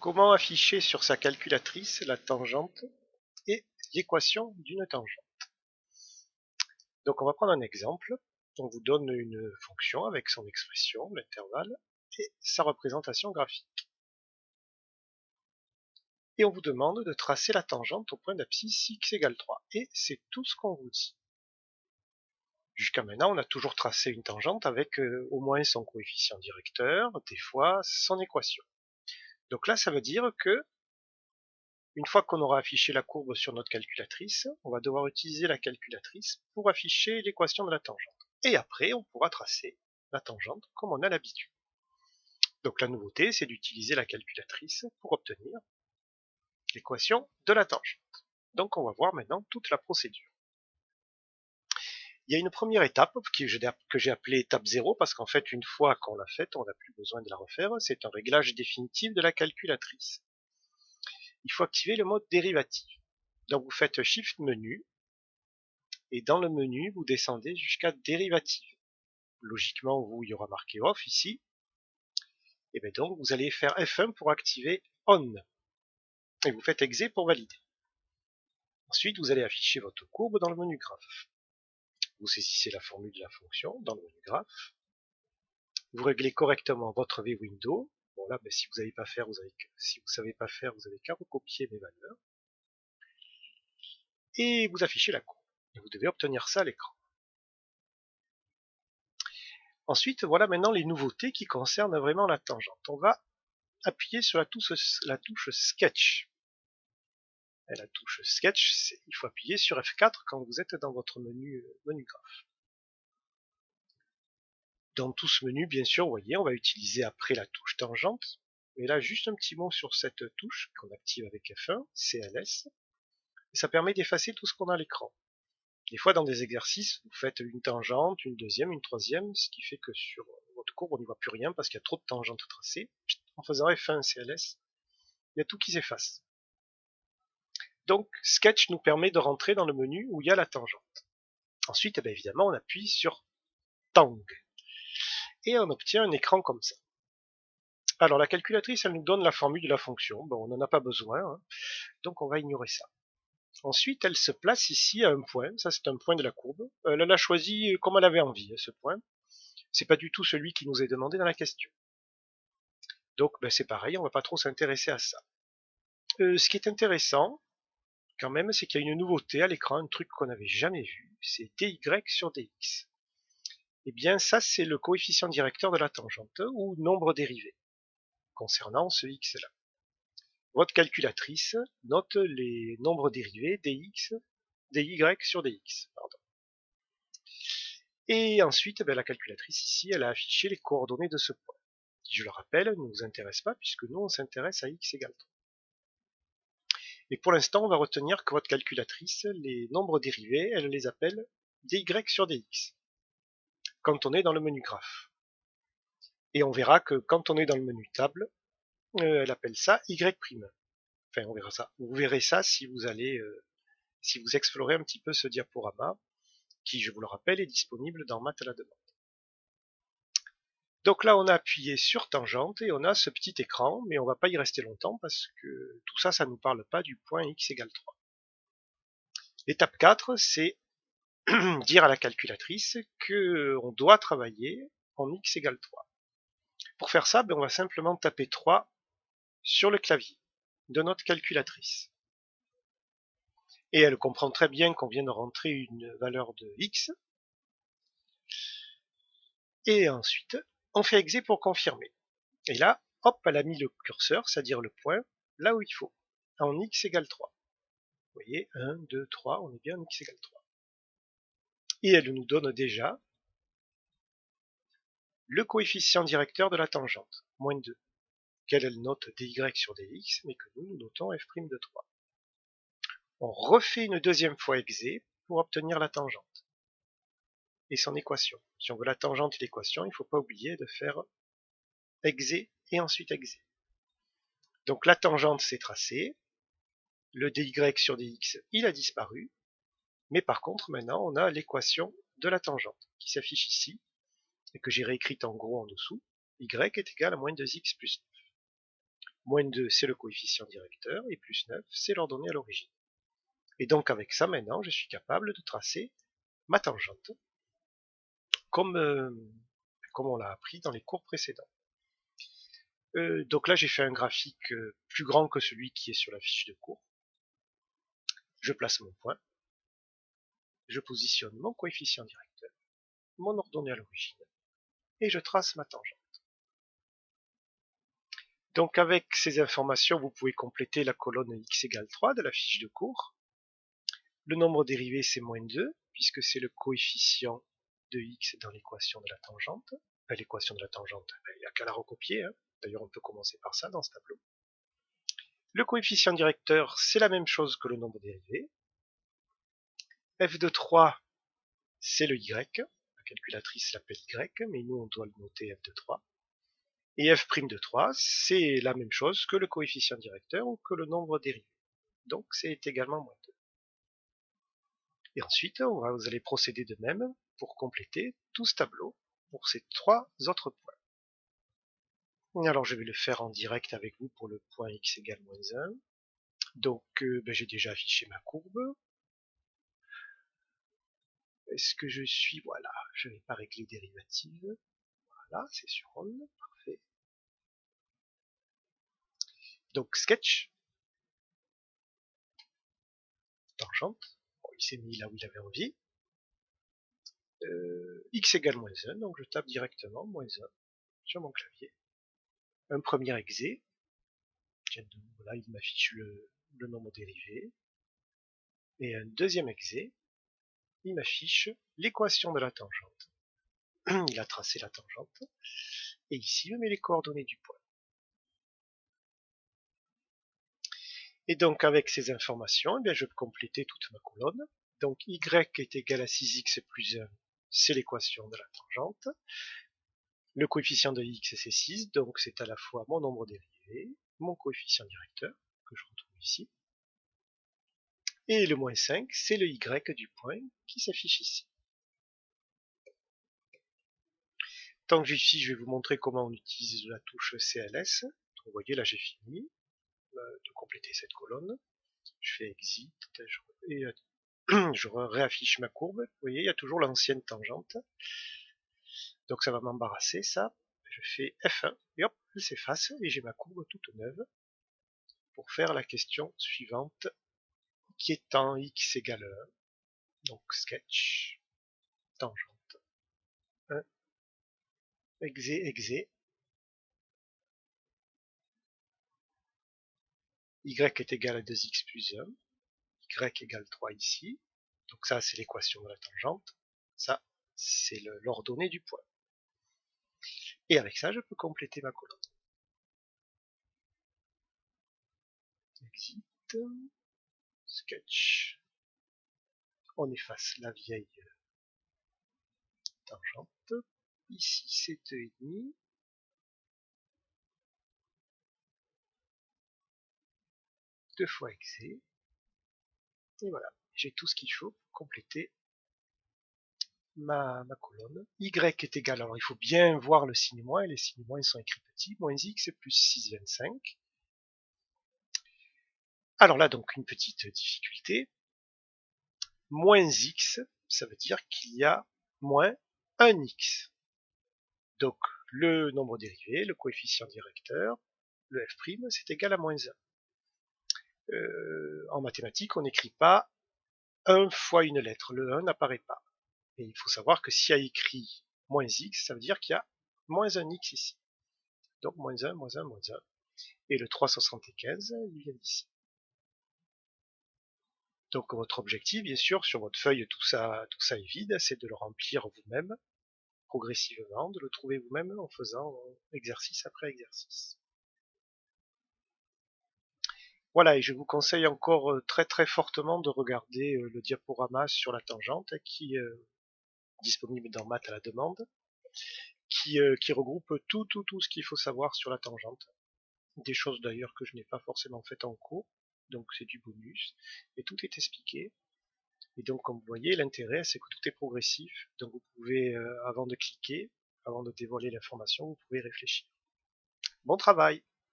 Comment afficher sur sa calculatrice la tangente et l'équation d'une tangente? Donc on va prendre un exemple. On vous donne une fonction avec son expression, l'intervalle, et sa représentation graphique. Et on vous demande de tracer la tangente au point d'abscisse x égale 3. Et c'est tout ce qu'on vous dit. Jusqu'à maintenant, on a toujours tracé une tangente avec au moins son coefficient directeur, des fois son équation. Donc là, ça veut dire que une fois qu'on aura affiché la courbe sur notre calculatrice, on va devoir utiliser la calculatrice pour afficher l'équation de la tangente. Et après, on pourra tracer la tangente comme on a l'habitude. Donc la nouveauté, c'est d'utiliser la calculatrice pour obtenir l'équation de la tangente. Donc on va voir maintenant toute la procédure. Il y a une première étape que j'ai appelée étape 0 parce qu'en fait, une fois qu'on l'a faite, on n'a plus besoin de la refaire. C'est un réglage définitif de la calculatrice. Il faut activer le mode dérivative. Donc vous faites Shift menu, et dans le menu, vous descendez jusqu'à dérivative. Logiquement, il y aura marqué off ici. Et bien donc, vous allez faire F1 pour activer on. Et vous faites exe pour valider. Ensuite, vous allez afficher votre courbe dans le menu graphe. Vous saisissez la formule de la fonction dans le menu graphe. Vous réglez correctement votre V-window. Bon là, si vous savez pas faire, vous avez qu'à recopier mes valeurs. Et vous affichez la courbe. Et vous devez obtenir ça à l'écran. Ensuite, voilà maintenant les nouveautés qui concernent vraiment la tangente. On va appuyer sur la touche Sketch. Et la touche Sketch, il faut appuyer sur F4 quand vous êtes dans votre menu graphe. Dans tout ce menu, bien sûr, vous voyez, on va utiliser après la touche tangente. Et là, juste un petit mot sur cette touche qu'on active avec F1, CLS. Et ça permet d'effacer tout ce qu'on a à l'écran. Des fois, dans des exercices, vous faites une tangente, une deuxième, une troisième, ce qui fait que sur votre courbe, on n'y voit plus rien parce qu'il y a trop de tangentes tracées. En faisant F1 CLS, il y a tout qui s'efface. Donc, Sketch nous permet de rentrer dans le menu où il y a la tangente. Ensuite, évidemment, on appuie sur Tang. Et on obtient un écran comme ça. Alors, la calculatrice, elle nous donne la formule de la fonction. Bon, on n'en a pas besoin, hein, donc on va ignorer ça. Ensuite, elle se place ici à un point. Ça, c'est un point de la courbe. Elle l'a choisi comme elle avait envie, ce point. C'est pas du tout celui qui nous est demandé dans la question. Donc, c'est pareil, on va pas trop s'intéresser à ça. Ce qui est intéressant, quand même, c'est qu'il y a une nouveauté à l'écran, un truc qu'on n'avait jamais vu, c'est dy sur dx. Eh bien, ça, c'est le coefficient directeur de la tangente, ou nombre dérivé, concernant ce x-là. Votre calculatrice note les nombres dérivés dy sur dx. Pardon. Et ensuite, la calculatrice ici, elle a affiché les coordonnées de ce point, qui, je le rappelle, ne nous intéresse pas, puisque nous, on s'intéresse à x égale 3. Et pour l'instant, on va retenir que votre calculatrice, les nombres dérivés, elle les appelle dy sur dx, quand on est dans le menu graphe. Et on verra que quand on est dans le menu table, elle appelle ça y'. Enfin, on verra ça. Vous verrez ça si vous allez, si vous explorez un petit peu ce diaporama, qui, je vous le rappelle, est disponible dans Maths à la demande. Donc là, on a appuyé sur tangente et on a ce petit écran, mais on va pas y rester longtemps parce que tout ça, ça nous parle pas du point x égale 3. L'étape 4, c'est dire à la calculatrice qu'on doit travailler en x égale 3. Pour faire ça, on va simplement taper 3 sur le clavier de notre calculatrice. Et elle comprend très bien qu'on vient de rentrer une valeur de x. Et ensuite, on fait exe pour confirmer. Et là, hop, elle a mis le curseur, c'est-à-dire le point, là où il faut, en x égale 3. Vous voyez, 1, 2, 3, on est bien en x égale 3. Et elle nous donne déjà le coefficient directeur de la tangente, moins 2, qu'elle note dy sur dx, mais que nous notons f' de 3. On refait une deuxième fois exe pour obtenir la tangente et son équation. Si on veut la tangente et l'équation, il ne faut pas oublier de faire exe et ensuite exe. Donc la tangente s'est tracée, le dy sur dx, il a disparu, mais par contre maintenant on a l'équation de la tangente qui s'affiche ici, et que j'ai réécrite en gros en dessous, y est égal à moins 2x plus 9. moins 2 c'est le coefficient directeur, et plus 9 c'est l'ordonnée à l'origine. Et donc avec ça maintenant je suis capable de tracer ma tangente, comme on l'a appris dans les cours précédents. Donc là j'ai fait un graphique plus grand que celui qui est sur la fiche de cours. Je place mon point, je positionne mon coefficient directeur, mon ordonnée à l'origine, et je trace ma tangente. Donc avec ces informations, vous pouvez compléter la colonne x égale 3 de la fiche de cours. Le nombre dérivé c'est moins 2, puisque c'est le coefficient de x dans l'équation de la tangente. L'équation de la tangente, il n'y a qu'à la recopier, hein. D'ailleurs on peut commencer par ça dans ce tableau. Le coefficient directeur c'est la même chose que le nombre dérivé. f de 3 c'est le y, la calculatrice l'appelle y, mais nous on doit le noter f de 3. Et f' de 3, c'est la même chose que le coefficient directeur ou que le nombre dérivé. Donc c'est également moins 2. Et ensuite, vous allez procéder de même pour compléter tout ce tableau pour ces 3 autres points. Alors je vais le faire en direct avec vous pour le point x égale moins 1. Donc j'ai déjà affiché ma courbe. Est-ce que je suis... Voilà, je n'ai pas réglé dérivative. Voilà, c'est sur on, parfait. Donc sketch, tangente, bon, il s'est mis là où il avait envie. X égale moins 1, donc je tape directement moins 1 sur mon clavier. Un premier exé, voilà, il m'affiche le nombre dérivé. Et un deuxième exé, il m'affiche l'équation de la tangente. Il a tracé la tangente. Et ici, il me met les coordonnées du point. Et donc, avec ces informations, eh bien, je peux compléter toute ma colonne. Donc, y est égal à 6x plus 1, c'est l'équation de la tangente. Le coefficient de x, c'est 6, donc c'est à la fois mon nombre dérivé, mon coefficient directeur, que je retrouve ici, et le moins 5, c'est le y du point qui s'affiche ici. Tant que ici, je vais vous montrer comment on utilise la touche CLS. Donc, vous voyez, là j'ai fini de compléter cette colonne. Je fais exit, et je réaffiche ma courbe. Vous voyez, il y a toujours l'ancienne tangente. Donc ça va m'embarrasser, ça. Je fais F1, et hop, elle s'efface, et j'ai ma courbe toute neuve pour faire la question suivante, qui est en x égale 1. Donc sketch, tangente, 1, exé, exé. Y est égal à 2x plus 1. Y égale 3 ici. Donc ça, c'est l'équation de la tangente. Ça, c'est l'ordonnée du point. Et avec ça, je peux compléter ma colonne. Exit, sketch. On efface la vieille tangente. Ici, c'est 2,5. Deux fois exé. Et voilà, j'ai tout ce qu'il faut pour compléter ma colonne. Y est égal, alors il faut bien voir le signe moins, et les signes moins sont écrits petits, moins x plus 6,25. Alors là, donc, une petite difficulté. Moins x, ça veut dire qu'il y a moins 1x. Donc, le nombre dérivé, le coefficient directeur, le f', c'est égal à moins 1. En mathématiques, on n'écrit pas 1 fois une lettre. Le 1 n'apparaît pas. Et il faut savoir que s'il y a écrit moins x, ça veut dire qu'il y a moins 1x ici. Donc, moins 1, moins 1, moins 1. Et le 375, il vient d'ici. Donc, votre objectif, bien sûr, sur votre feuille, tout ça est vide, c'est de le remplir vous-même, progressivement, de le trouver vous-même en faisant exercice après exercice. Voilà, et je vous conseille encore très très fortement de regarder le diaporama sur la tangente qui est disponible dans Maths à la demande, qui regroupe tout ce qu'il faut savoir sur la tangente. Des choses d'ailleurs que je n'ai pas forcément faites en cours, donc c'est du bonus, et tout est expliqué. Et donc comme vous voyez, l'intérêt c'est que tout est progressif, donc vous pouvez, avant de cliquer, avant de dévoiler l'information, vous pouvez réfléchir. Bon travail!